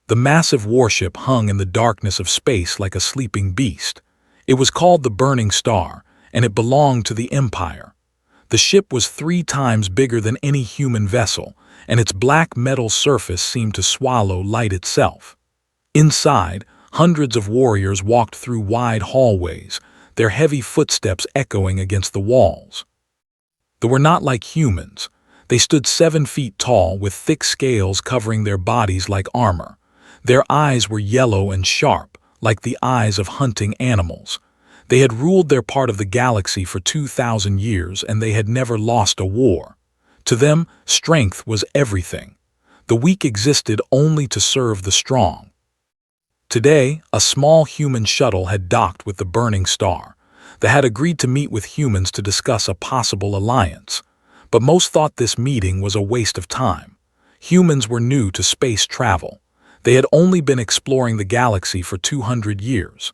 The massive warship hung in the darkness of space like a sleeping beast. It was called the Burning Star, and it belonged to the Empire. The ship was 3 times bigger than any human vessel, and its black metal surface seemed to swallow light itself. Inside, hundreds of warriors walked through wide hallways, their heavy footsteps echoing against the walls. They were not like humans. They stood 7 feet tall with thick scales covering their bodies like armor. Their eyes were yellow and sharp, like the eyes of hunting animals. They had ruled their part of the galaxy for 2,000 years, and they had never lost a war. To them, strength was everything. The weak existed only to serve the strong. Today, a small human shuttle had docked with the Burning Star. They had agreed to meet with humans to discuss a possible alliance. But most thought this meeting was a waste of time. Humans were new to space travel. They had only been exploring the galaxy for 200 years.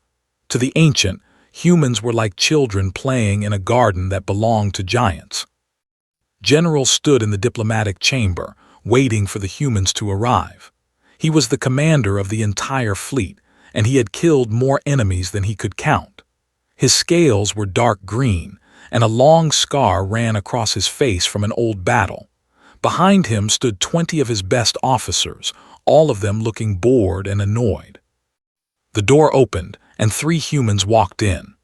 To the ancient, humans were like children playing in a garden that belonged to giants. General stood in the diplomatic chamber, waiting for the humans to arrive. He was the commander of the entire fleet, and he had killed more enemies than he could count. His scales were dark green, and a long scar ran across his face from an old battle. Behind him stood 20 of his best officers, all of them looking bored and annoyed. The door opened, and 3 humans walked in.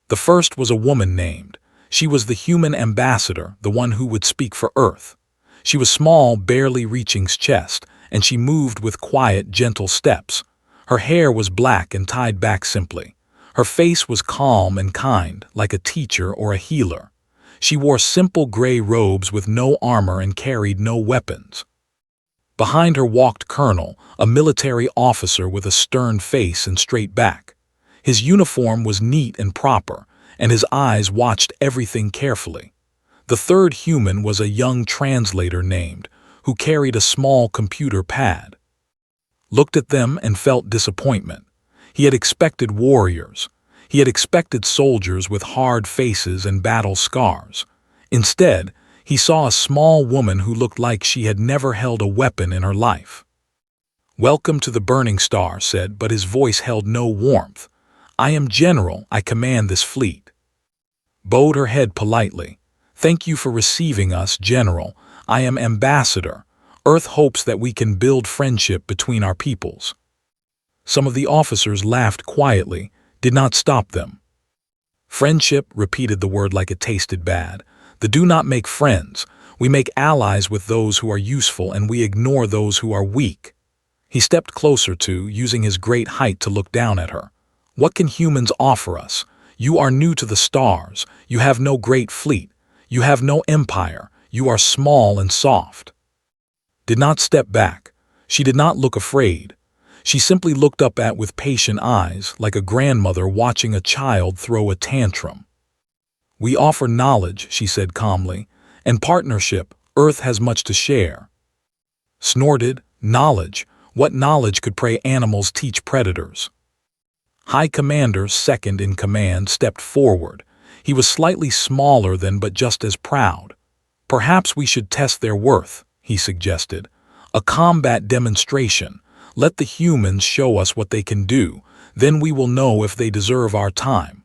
The first was a woman named. She was the human ambassador, the one who would speak for Earth. She was small, barely reaching his chest, and she moved with quiet, gentle steps. Her hair was black and tied back simply. Her face was calm and kind, like a teacher or a healer. She wore simple gray robes with no armor and carried no weapons. Behind her walked Colonel, a military officer with a stern face and straight back. His uniform was neat and proper, and his eyes watched everything carefully. The third human was a young translator named, who carried a small computer pad. Looked at them and felt disappointment. He had expected warriors. He had expected soldiers with hard faces and battle scars. Instead, he saw a small woman who looked like she had never held a weapon in her life. "Welcome to the Burning Star," said, but his voice held no warmth. "I am General, I command this fleet." Bowed her head politely. "Thank you for receiving us, General. I am Ambassador. Earth hopes that we can build friendship between our peoples." Some of the officers laughed quietly, did not stop them. "Friendship," repeated the word like it tasted bad. "The do not make friends. We make allies with those who are useful, and we ignore those who are weak." He stepped closer using his great height to look down at her. "What can humans offer us? You are new to the stars. You have no great fleet. You have no empire. You are small and soft." Did not step back. She did not look afraid. She simply looked up with patient eyes, like a grandmother watching a child throw a tantrum. "We offer knowledge," she said calmly, "and partnership. Earth has much to share." Snorted, "Knowledge? What knowledge could prey animals teach predators?" High Commander, second in command, stepped forward. He was slightly smaller than but just as proud. "Perhaps we should test their worth," he suggested. "A combat demonstration. Let the humans show us what they can do, then we will know if they deserve our time."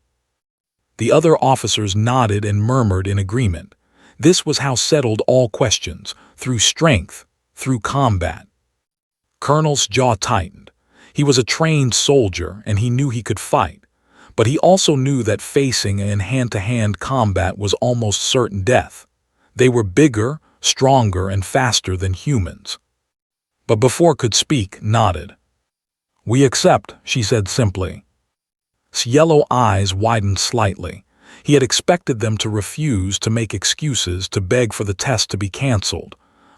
The other officers nodded and murmured in agreement. This was how settled all questions, through strength, through combat. Colonel's jaw tightened. He was a trained soldier, and he knew he could fight. But he also knew that facing in hand-to-hand combat was almost certain death. They were bigger, stronger, and faster than humans. But before could speak, nodded. "We accept," she said simply. His yellow eyes widened slightly. He had expected them to refuse, to make excuses, to beg for the test to be cancelled.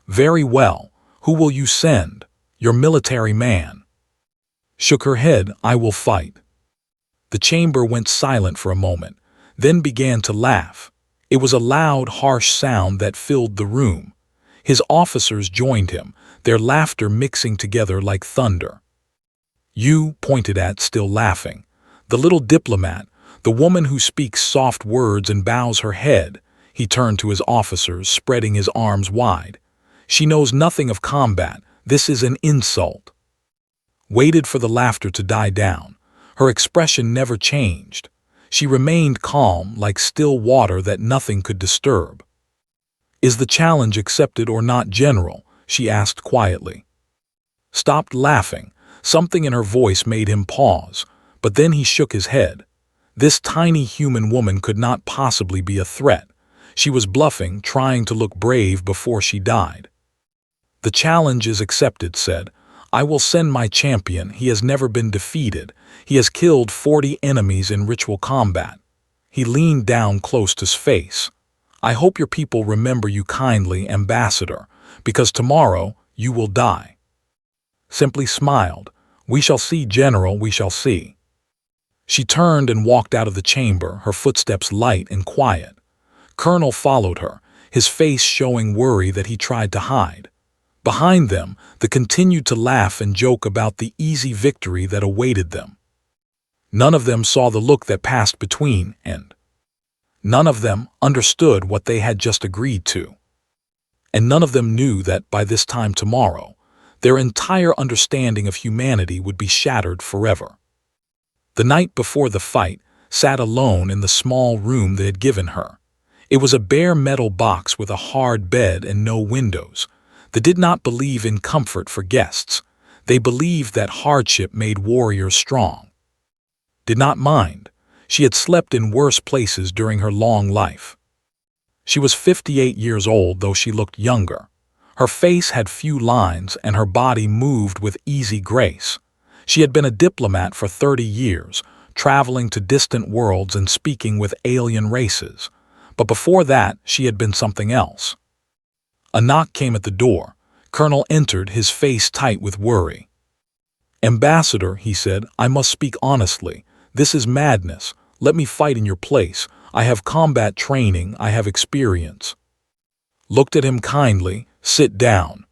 "Very well. Who will you send? Your military man." Shook her head. "I will fight." The chamber went silent for a moment, then began to laugh. It was a loud, harsh sound that filled the room. His officers joined him, their laughter mixing together like thunder. "You," pointed at, still laughing. "The little diplomat, the woman who speaks soft words and bows her head." He turned to his officers, spreading his arms wide. "She knows nothing of combat. This is an insult." waited for the laughter to die down. Her expression never changed. She remained calm, like still water that nothing could disturb. "Is the challenge accepted or not, General?" she asked quietly. Stopped laughing. Something in her voice made him pause, but then he shook his head. This tiny human woman could not possibly be a threat. She was bluffing, trying to look brave before she died. "The challenge is accepted," said. "I will send my champion. He has never been defeated. He has killed 40 enemies in ritual combat." He leaned down close to his face. "I hope your people remember you kindly, Ambassador, because tomorrow you will die." Simply smiled. "We shall see, General, we shall see." She turned and walked out of the chamber, her footsteps light and quiet. Colonel followed her, his face showing worry that he tried to hide. Behind them, they continued to laugh and joke about the easy victory that awaited them. None of them saw the look that passed between, and none of them understood what they had just agreed to. And none of them knew that by this time tomorrow, their entire understanding of humanity would be shattered forever. The night before the fight, sat alone in the small room they had given her. It was a bare metal box with a hard bed and no windows. They did not believe in comfort for guests. They believed that hardship made warriors strong. Did not mind. She had slept in worse places during her long life. She was 58 years old, though she looked younger. Her face had few lines and her body moved with easy grace. She had been a diplomat for 30 years, traveling to distant worlds and speaking with alien races. But before that, she had been something else. A knock came at the door. Colonel entered, his face tight with worry. "Ambassador," he said, "I must speak honestly. This is madness. Let me fight in your place. I have combat training, I have experience." Looked at him kindly. "Sit down."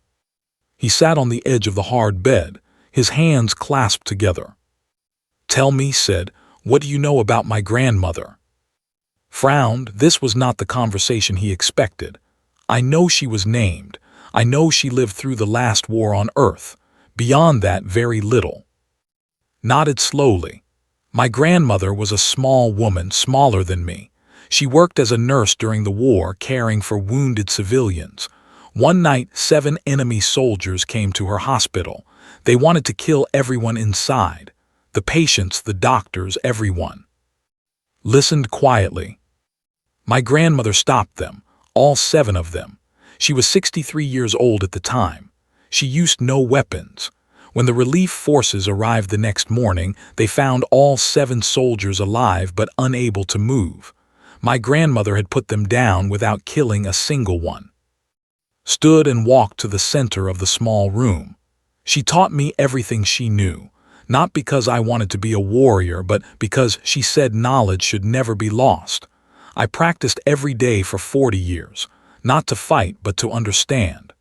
He sat on the edge of the hard bed, his hands clasped together. "Tell me," said, "what do you know about my grandmother?" Frowned. This was not the conversation he expected. "I know she was named. I know she lived through the last war on Earth. Beyond that, very little." Nodded slowly. "My grandmother was a small woman, smaller than me. She worked as a nurse during the war, caring for wounded civilians. One night, 7 enemy soldiers came to her hospital. They wanted to kill everyone inside. The patients, the doctors, everyone." Listened quietly. "My grandmother stopped them, all 7 of them. She was 63 years old at the time. She used no weapons. When the relief forces arrived the next morning, they found all 7 soldiers alive but unable to move. My grandmother had put them down without killing a single one." Stood and walked to the center of the small room. "She taught me everything she knew, not because I wanted to be a warrior, but because she said knowledge should never be lost. I practiced every day for 40 years, not to fight but to understand."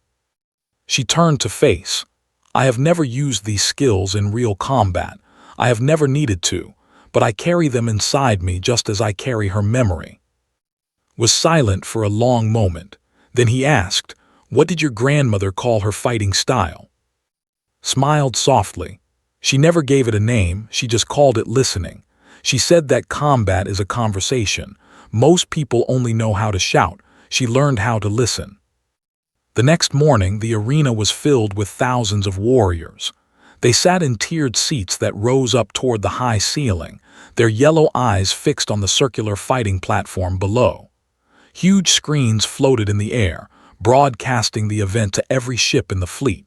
She turned to face. "I have never used these skills in real combat. I have never needed to, but I carry them inside me just as I carry her memory." Was silent for a long moment. Then he asked, "What did your grandmother call her fighting style?" Smiled softly. "She never gave it a name, she just called it listening. She said that combat is a conversation. Most people only know how to shout. She learned how to listen." The next morning, the arena was filled with thousands of warriors. They sat in tiered seats that rose up toward the high ceiling, their yellow eyes fixed on the circular fighting platform below. Huge screens floated in the air, broadcasting the event to every ship in the fleet.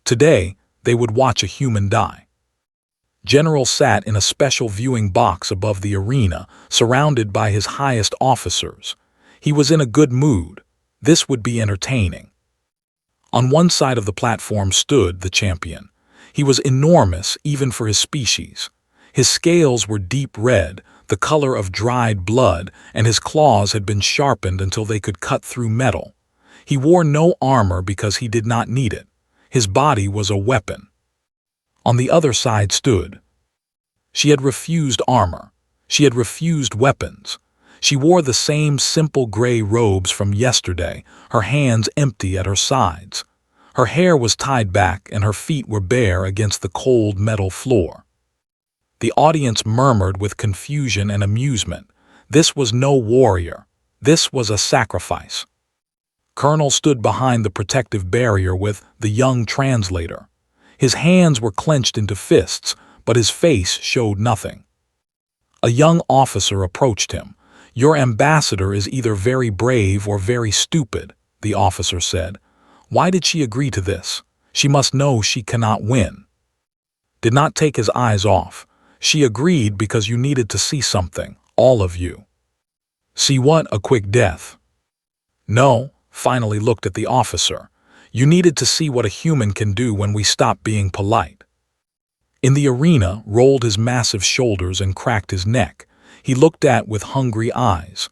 Today, they would watch a human die. General sat in a special viewing box above the arena, surrounded by his highest officers. He was in a good mood. This would be entertaining. On one side of the platform stood the champion. He was enormous, even for his species. His scales were deep red, the color of dried blood, and his claws had been sharpened until they could cut through metal. He wore no armor because he did not need it. His body was a weapon. On the other side stood. She had refused armor. She had refused weapons. She wore the same simple gray robes from yesterday, her hands empty at her sides. Her hair was tied back and her feet were bare against the cold metal floor. The audience murmured with confusion and amusement. This was no warrior. This was a sacrifice. Colonel stood behind the protective barrier with the young translator. His hands were clenched into fists, but his face showed nothing. A young officer approached him. "Your ambassador is either very brave or very stupid," the officer said. "Why did she agree to this? She must know she cannot win." Did not take his eyes off. "She agreed because you needed to see something, all of you." "See what? A quick death?" "No," finally looked at the officer. "You needed to see what a human can do when we stop being polite." In the arena, rolled his massive shoulders and cracked his neck. He looked at with hungry eyes.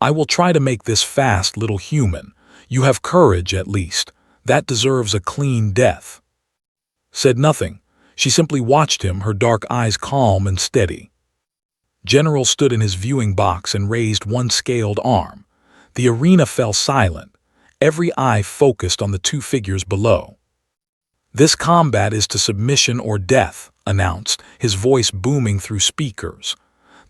"I will try to make this fast, little human. You have courage, at least. That deserves a clean death." Said nothing. She simply watched him, her dark eyes calm and steady. General stood in his viewing box and raised one scaled arm. The arena fell silent. Every eye focused on the two figures below. "This combat is to submission or death," announced, his voice booming through speakers.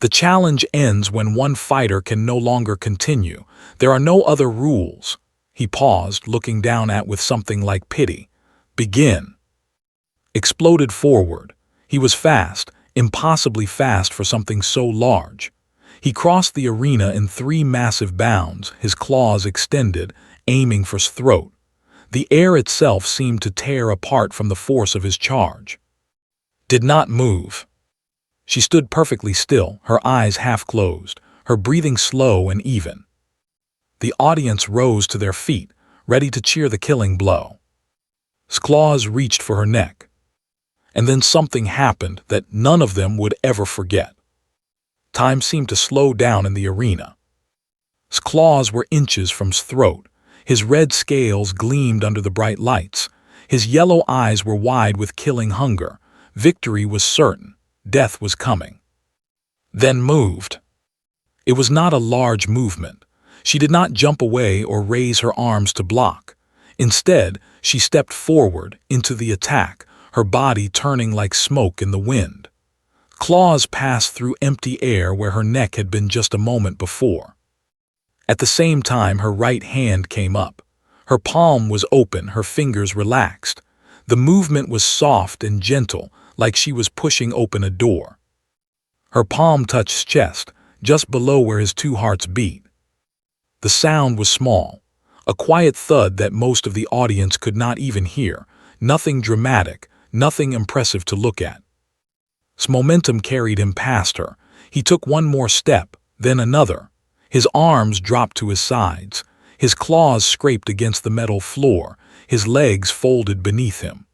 "The challenge ends when one fighter can no longer continue. There are no other rules." He paused, looking down with something like pity. "Begin." Exploded forward. He was fast, impossibly fast for something so large. He crossed the arena in 3 massive bounds, his claws extended, aiming for his throat. The air itself seemed to tear apart from the force of his charge. Did not move. She stood perfectly still, her eyes half closed, her breathing slow and even. The audience rose to their feet, ready to cheer the killing blow. His claws reached for her neck. And then something happened that none of them would ever forget. Time seemed to slow down in the arena. His claws were inches from his throat. His red scales gleamed under the bright lights. His yellow eyes were wide with killing hunger. Victory was certain. Death was coming. Then moved. It was not a large movement. She did not jump away or raise her arms to block. Instead, she stepped forward into the attack, her body turning like smoke in the wind. Claws passed through empty air where her neck had been just a moment before. At the same time, her right hand came up. Her palm was open, her fingers relaxed. The movement was soft and gentle, like she was pushing open a door. Her palm touched his chest, just below where his 2 hearts beat. The sound was small, a quiet thud that most of the audience could not even hear, nothing dramatic, nothing impressive to look at. His momentum carried him past her. He took one more step, then another. His arms dropped to his sides. His claws scraped against the metal floor. His legs folded beneath him.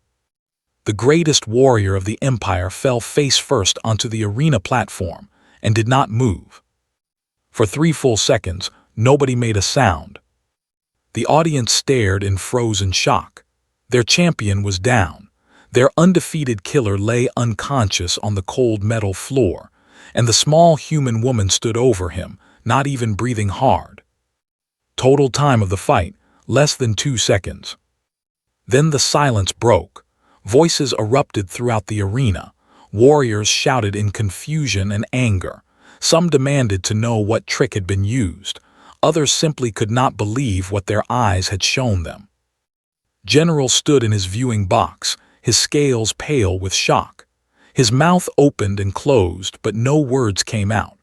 The greatest warrior of the empire fell face first onto the arena platform and did not move. For 3 full seconds, nobody made a sound. The audience stared in frozen shock. Their champion was down. Their undefeated killer lay unconscious on the cold metal floor, and the small human woman stood over him, not even breathing hard. Total time of the fight, less than 2 seconds. Then the silence broke. Voices erupted throughout the arena. Warriors shouted in confusion and anger. Some demanded to know what trick had been used. Others simply could not believe what their eyes had shown them. General stood in his viewing box, his scales pale with shock. His mouth opened and closed, but no words came out.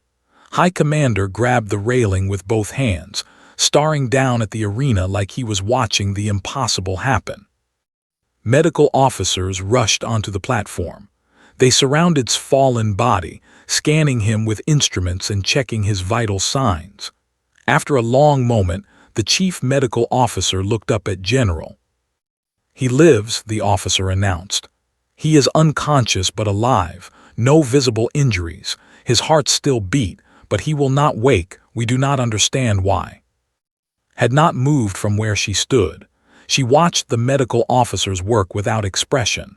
High Commander grabbed the railing with both hands, staring down at the arena like he was watching the impossible happen. Medical officers rushed onto the platform. They surrounded his fallen body, scanning him with instruments and checking his vital signs. After a long moment, the chief medical officer looked up at General. "He lives," the officer announced. "He is unconscious but alive, no visible injuries. His heart still beat, but he will not wake. We do not understand why." Had not moved from where she stood. She watched the medical officer's work without expression.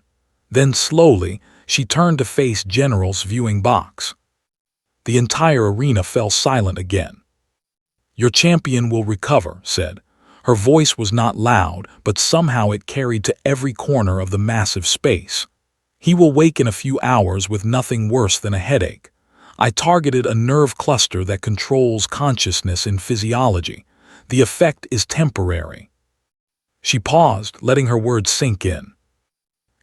Then slowly, she turned to face General's viewing box. The entire arena fell silent again. "Your champion will recover," said. Her voice was not loud, but somehow it carried to every corner of the massive space. "He will wake in a few hours with nothing worse than a headache. I targeted a nerve cluster that controls consciousness in physiology. The effect is temporary." She paused, letting her words sink in.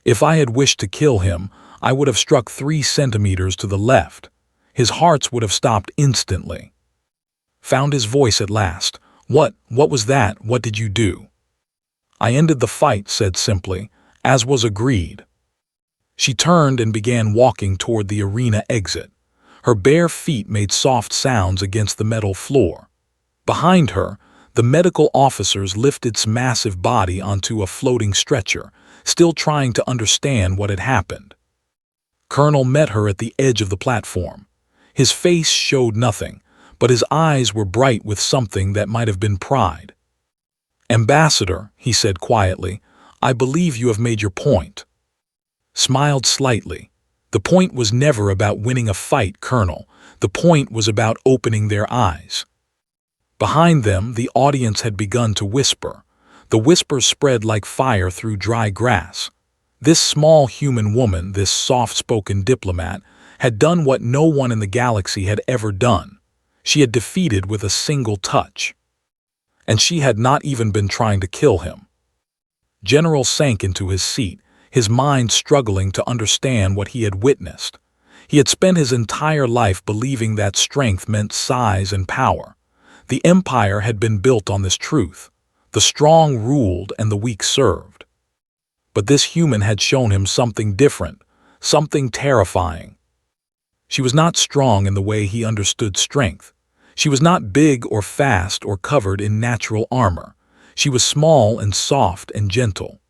"If I had wished to kill him, I would have struck 3 centimeters to the left. His hearts would have stopped instantly." Found his voice at last. What was that? What did you do?" "I ended the fight," said simply, "as was agreed." She turned and began walking toward the arena exit. Her bare feet made soft sounds against the metal floor. Behind her, the medical officers lifted its massive body onto a floating stretcher, still trying to understand what had happened. Colonel met her at the edge of the platform. His face showed nothing, but his eyes were bright with something that might have been pride. "Ambassador," he said quietly, "I believe you have made your point." Smiled slightly. "The point was never about winning a fight, Colonel. The point was about opening their eyes." Behind them, the audience had begun to whisper. The whispers spread like fire through dry grass. This small human woman, this soft-spoken diplomat, had done what no one in the galaxy had ever done. She had defeated with a single touch. And she had not even been trying to kill him. General sank into his seat, his mind struggling to understand what he had witnessed. He had spent his entire life believing that strength meant size and power. The empire had been built on this truth. The strong ruled and the weak served. But this human had shown him something different, something terrifying. She was not strong in the way he understood strength. She was not big or fast or covered in natural armor. She was small and soft and gentle.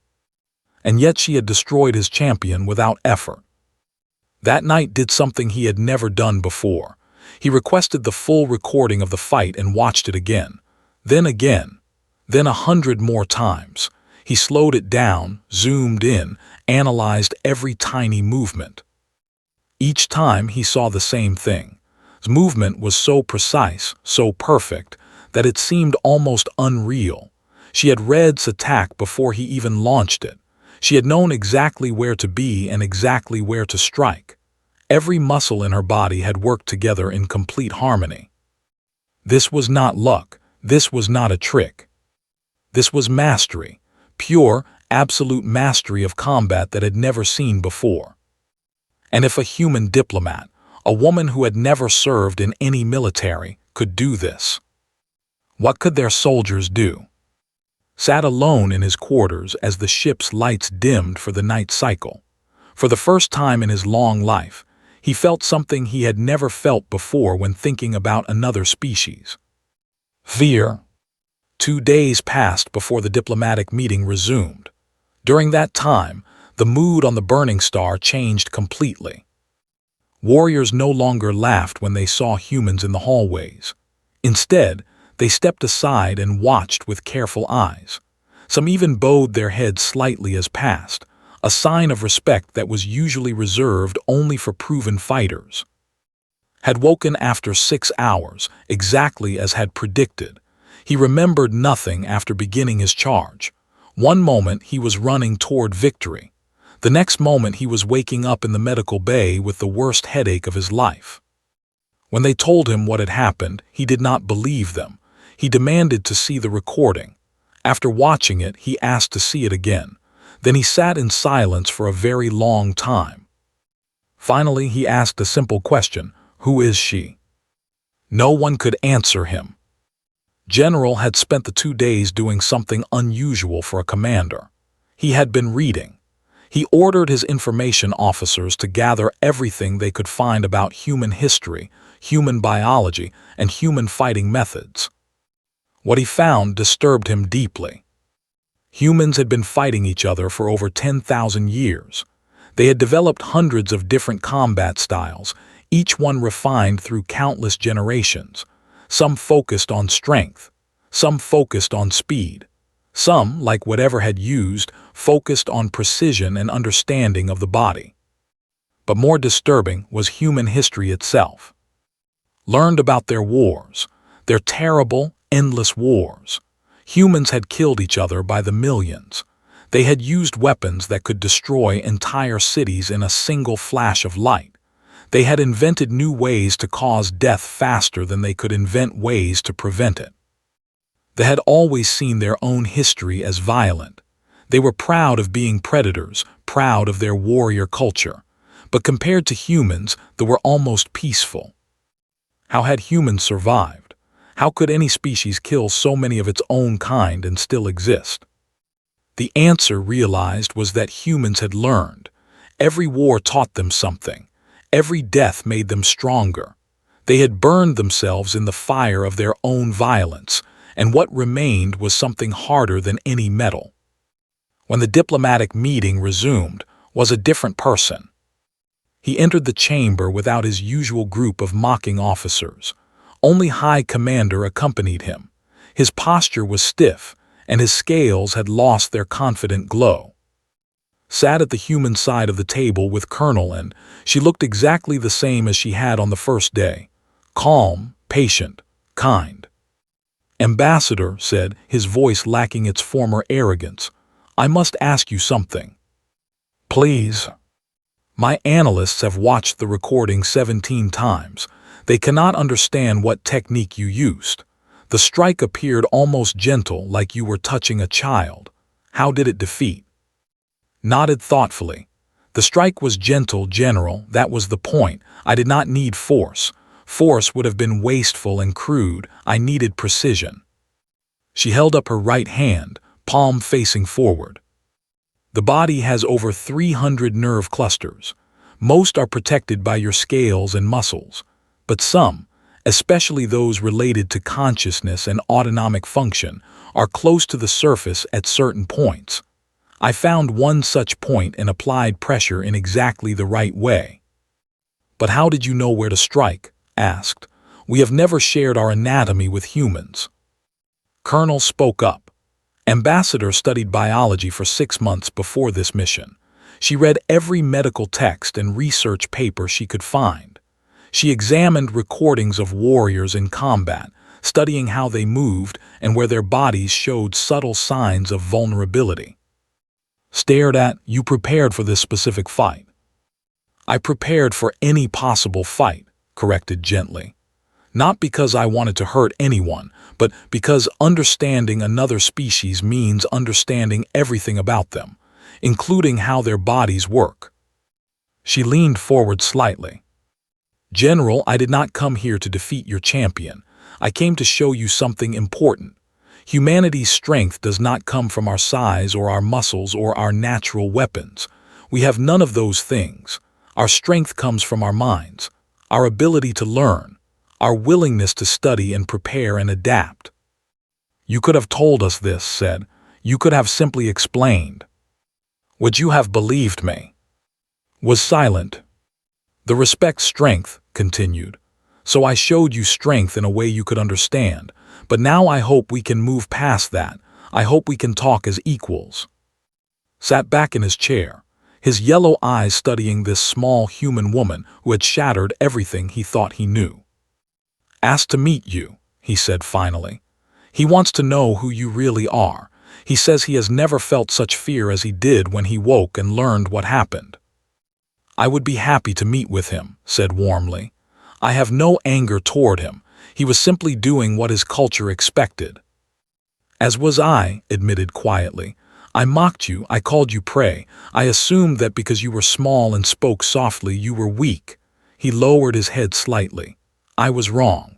And yet she had destroyed his champion without effort. That night did something he had never done before. He requested the full recording of the fight and watched it again, then 100 more times. He slowed it down, zoomed in, analyzed every tiny movement. Each time he saw the same thing. His movement was so precise, so perfect, that it seemed almost unreal. She had read his attack before he even launched it. She had known exactly where to be and exactly where to strike. Every muscle in her body had worked together in complete harmony. This was not luck. This was not a trick. This was mastery, pure, absolute mastery of combat that had never seen before. And if a human diplomat, a woman who had never served in any military, could do this, what could their soldiers do? Sat alone in his quarters as the ship's lights dimmed for the night cycle. For the first time in his long life, he felt something he had never felt before when thinking about another species. Fear. 2 days passed before the diplomatic meeting resumed. During that time, the mood on the burning star changed completely. Warriors no longer laughed when they saw humans in the hallways. Instead, they stepped aside and watched with careful eyes. Some even bowed their heads slightly as passed, a sign of respect that was usually reserved only for proven fighters. Had woken after 6 hours, exactly as had predicted. He remembered nothing after beginning his charge. One moment he was running toward victory. The next moment he was waking up in the medical bay with the worst headache of his life. When they told him what had happened, he did not believe them. He demanded to see the recording. After watching it, he asked to see it again. Then he sat in silence for a very long time. Finally, he asked a simple question: who is she? No one could answer him. General had spent the 2 days doing something unusual for a commander. He had been reading. He ordered his information officers to gather everything they could find about human history, human biology, and human fighting methods. What he found disturbed him deeply. Humans had been fighting each other for over 10,000 years. They had developed hundreds of different combat styles, each one refined through countless generations. Some focused on strength, some focused on speed. Some, like whatever had used, focused on precision and understanding of the body. But more disturbing was human history itself. Learned about their wars, their terrible, endless wars. Humans had killed each other by the millions. They had used weapons that could destroy entire cities in a single flash of light. They had invented new ways to cause death faster than they could invent ways to prevent it. They had always seen their own history as violent. They were proud of being predators, proud of their warrior culture. But compared to humans, they were almost peaceful. How had humans survived? How could any species kill so many of its own kind and still exist? The answer, realized, was that humans had learned. Every war taught them something. Every death made them stronger. They had burned themselves in the fire of their own violence, and what remained was something harder than any metal. When the diplomatic meeting resumed, was a different person. He entered the chamber without his usual group of mocking officers. Only High Commander accompanied him. His posture was stiff, and his scales had lost their confident glow. Sat at the human side of the table with Colonel, and she looked exactly the same as she had on the first day. Calm, patient, kind. Ambassador said, his voice lacking its former arrogance, I must ask you something. Please. My analysts have watched the recording 17 times. They cannot understand what technique you used. The strike appeared almost gentle, like you were touching a child. How did it defeat? Nodded thoughtfully. The strike was gentle, General, that was the point. I did not need force. Force would have been wasteful and crude. I needed precision. She held up her right hand, palm facing forward. The body has over 300 nerve clusters. Most are protected by your scales and muscles, but some, especially those related to consciousness and autonomic function, are close to the surface at certain points. I found one such point and applied pressure in exactly the right way. But how did you know where to strike? Asked. We have never shared our anatomy with humans. Colonel spoke up. Ambassador studied biology for 6 months before this mission. She read every medical text and research paper she could find. She examined recordings of warriors in combat, studying how they moved and where their bodies showed subtle signs of vulnerability. Stared at, you prepared for this specific fight. I prepared for any possible fight, corrected gently. Not because I wanted to hurt anyone, but because understanding another species means understanding everything about them, including how their bodies work. She leaned forward slightly. General, I did not come here to defeat your champion. I came to show you something important. Humanity's strength does not come from our size or our muscles or our natural weapons. We have none of those things. Our strength comes from our minds, our ability to learn, our willingness to study and prepare and adapt. You could have told us this, said. You could have simply explained. Would you have believed me? Was silent. The respect strength, continued. So I showed you strength in a way you could understand, but now I hope we can move past that. I hope we can talk as equals. Sat back in his chair, his yellow eyes studying this small human woman who had shattered everything he thought he knew. Asked to meet you, he said finally. He wants to know who you really are. He says he has never felt such fear as he did when he woke and learned what happened. I would be happy to meet with him, said warmly. I have no anger toward him. He was simply doing what his culture expected. As was I, admitted quietly. I mocked you, I called you prey. I assumed that because you were small and spoke softly, you were weak. He lowered his head slightly. I was wrong.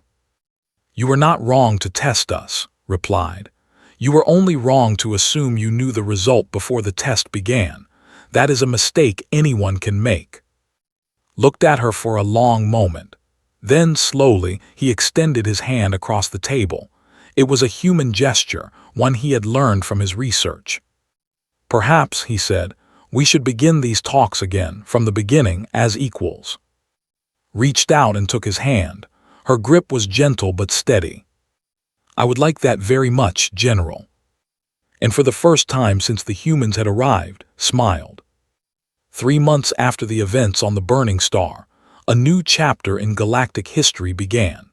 You were not wrong to test us, replied. You were only wrong to assume you knew the result before the test began. That is a mistake anyone can make. Looked at her for a long moment. Then, slowly, he extended his hand across the table. It was a human gesture, one he had learned from his research. Perhaps, he said, we should begin these talks again, from the beginning, as equals. Reached out and took his hand. Her grip was gentle but steady. I would like that very much, General. And for the first time since the humans had arrived, smiled. 3 months after the events on the burning star, a new chapter in galactic history began.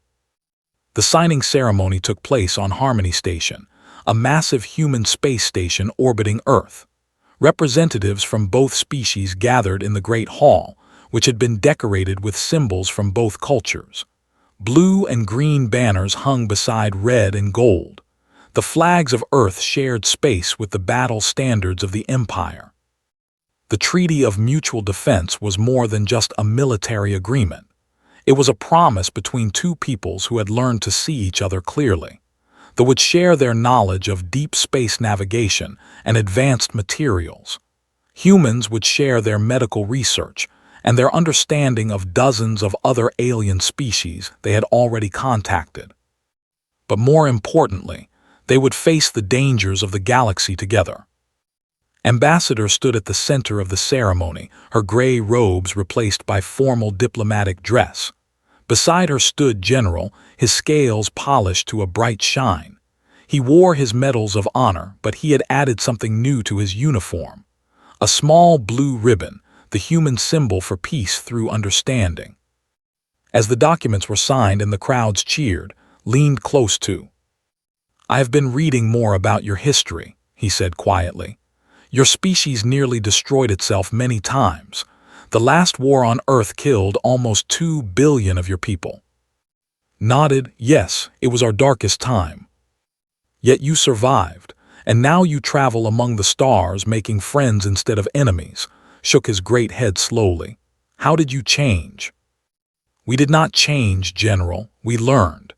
The signing ceremony took place on Harmony Station. a massive human space station orbiting Earth. Representatives from both species gathered in the Great Hall, which had been decorated with symbols from both cultures. Blue and green banners hung beside red and gold. The flags of Earth shared space with the battle standards of the Empire. The Treaty of Mutual Defense was more than just a military agreement. It was a promise between two peoples who had learned to see each other clearly. They would share their knowledge of deep space navigation and advanced materials. Humans would share their medical research and their understanding of dozens of other alien species they had already contacted. But more importantly, they would face the dangers of the galaxy together. Ambassador stood at the center of the ceremony, her gray robes replaced by formal diplomatic dress. Beside her stood General, his scales polished to a bright shine. He wore his medals of honor, but he had added something new to his uniform. A small blue ribbon, the human symbol for peace through understanding. As the documents were signed and the crowds cheered, leaned close to. "I have been reading more about your history," he said quietly. "Your species nearly destroyed itself many times. The last war on Earth killed almost 2 billion of your people." Nodded, "Yes, it was our darkest time. Yet you survived, and now you travel among the stars making friends instead of enemies," shook his great head slowly. "How did you change?" "We did not change, General. We learned.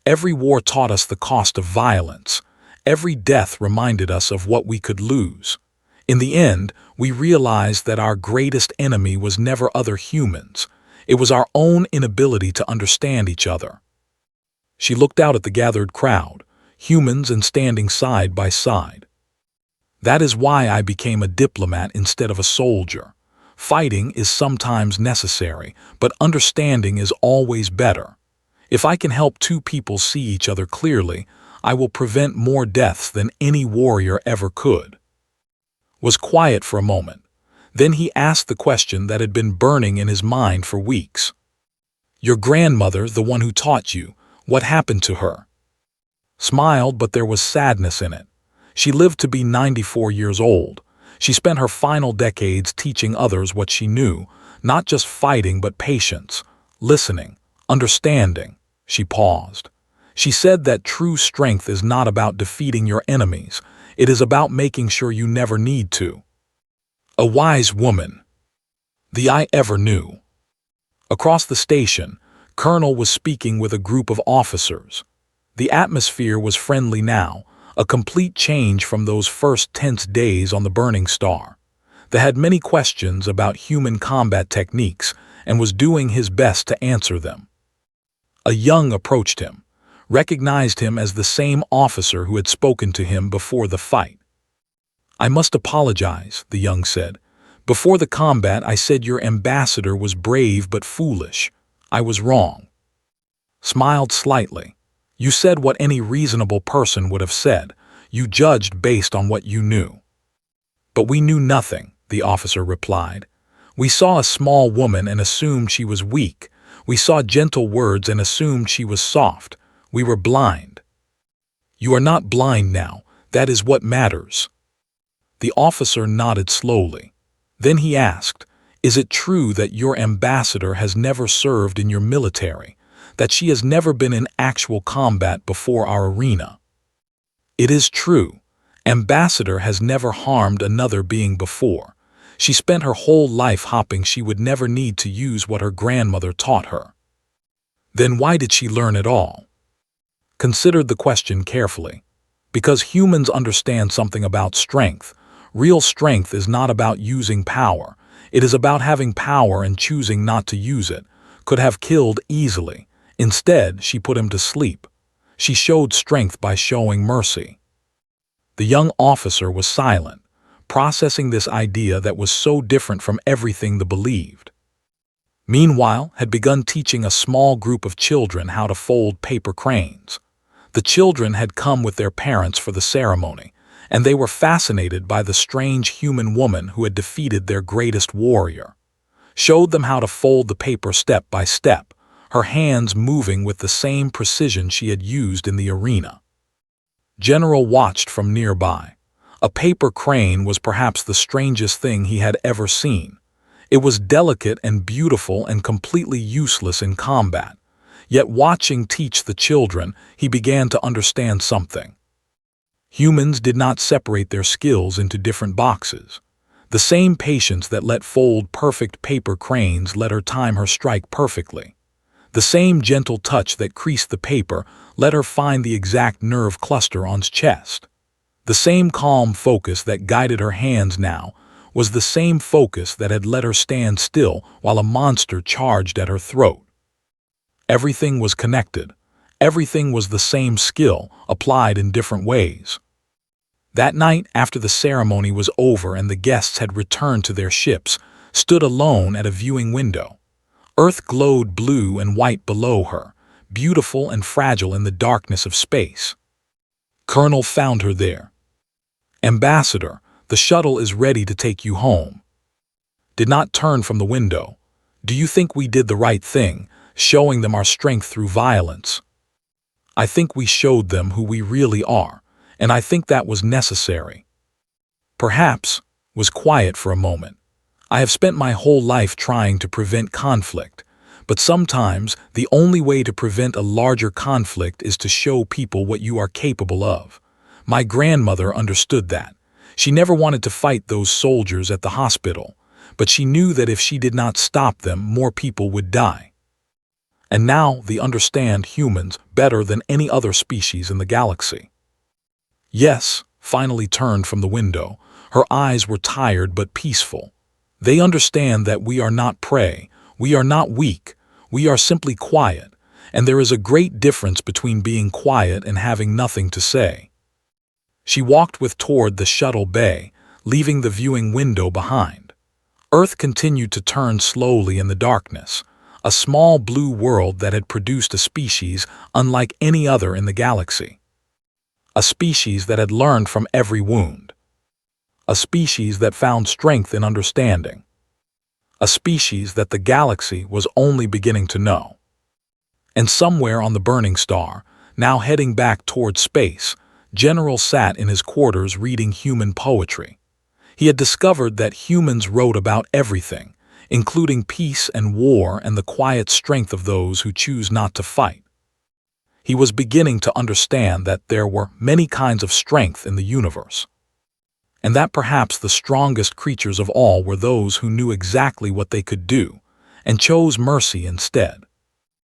Every war taught us the cost of violence. Every death reminded us of what we could lose. In the end, we realized that our greatest enemy was never other humans. It was our own inability to understand each other." She looked out at the gathered crowd, humans and standing side by side. "That is why I became a diplomat instead of a soldier. Fighting is sometimes necessary, but understanding is always better. If I can help two people see each other clearly, I will prevent more deaths than any warrior ever could." Was quiet for a moment. Then he asked the question that had been burning in his mind for weeks. "Your grandmother, the one who taught you, what happened to her?" Smiled, but there was sadness in it. She lived to be 94 years old. She spent her final decades teaching others what she knew, not just fighting but patience, listening, understanding. She paused. She said that true strength is not about defeating your enemies. It is about making sure you never need to. A wise woman. The I ever knew. Across the station, Colonel was speaking with a group of officers. The atmosphere was friendly now, a complete change from those first tense days on the Burning Star. They had many questions about human combat techniques and was doing his best to answer them. A young approached him, recognized him as the same officer who had spoken to him before the fight. "I must apologize," the young said. "Before the combat I said your ambassador was brave but foolish. I was wrong." Smiled slightly. "You said what any reasonable person would have said. You judged based on what you knew." "But we knew nothing," the officer replied. "We saw a small woman and assumed she was weak. We saw gentle words and assumed she was soft. We were blind." "You are not blind now. That is what matters." The officer nodded slowly. Then he asked, "Is it true that your ambassador has never served in your military? That she has never been in actual combat before our arena?" "It is true. Ambassador has never harmed another being before. She spent her whole life hoping she would never need to use what her grandmother taught her." "Then why did she learn it all?" Considered the question carefully. "Because humans understand something about strength. Real strength is not about using power. It is about having power and choosing not to use it. Could have killed easily. Instead, she put him to sleep. She showed strength by showing mercy." The young officer was silent, processing this idea that was so different from everything they believed. Meanwhile, had begun teaching a small group of children how to fold paper cranes. The children had come with their parents for the ceremony, and they were fascinated by the strange human woman who had defeated their greatest warrior. Showed them how to fold the paper step by step, her hands moving with the same precision she had used in the arena. General watched from nearby. A paper crane was perhaps the strangest thing he had ever seen. It was delicate and beautiful and completely useless in combat. Yet watching teach the children, he began to understand something. Humans did not separate their skills into different boxes. The same patience that let fold perfect paper cranes let her time her strike perfectly. The same gentle touch that creased the paper let her find the exact nerve cluster on his chest. The same calm focus that guided her hands now was the same focus that had let her stand still while a monster charged at her throat. Everything was connected. Everything was the same skill, applied in different ways. That night, after the ceremony was over and the guests had returned to their ships, stood alone at a viewing window. Earth glowed blue and white below her, beautiful and fragile in the darkness of space. Colonel found her there. "Ambassador, the shuttle is ready to take you home." Did not turn from the window. "Do you think we did the right thing, showing them our strength through violence?" "I think we showed them who we really are, and I think that was necessary." Perhaps, was quiet for a moment. "I have spent my whole life trying to prevent conflict, but sometimes the only way to prevent a larger conflict is to show people what you are capable of. My grandmother understood that. She never wanted to fight those soldiers at the hospital, but she knew that if she did not stop them, more people would die. And now they understand humans better than any other species in the galaxy." Yes, finally turned from the window. Her eyes were tired but peaceful. "They understand that we are not prey, we are not weak, we are simply quiet, and there is a great difference between being quiet and having nothing to say." She walked toward the shuttle bay, leaving the viewing window behind. Earth continued to turn slowly in the darkness, a small blue world that had produced a species unlike any other in the galaxy. A species that had learned from every wound. A species that found strength in understanding. A species that the galaxy was only beginning to know. And somewhere on the burning star, now heading back toward space, General sat in his quarters reading human poetry. He had discovered that humans wrote about everything, including peace and war and the quiet strength of those who choose not to fight. He was beginning to understand that there were many kinds of strength in the universe, and that perhaps the strongest creatures of all were those who knew exactly what they could do and chose mercy instead.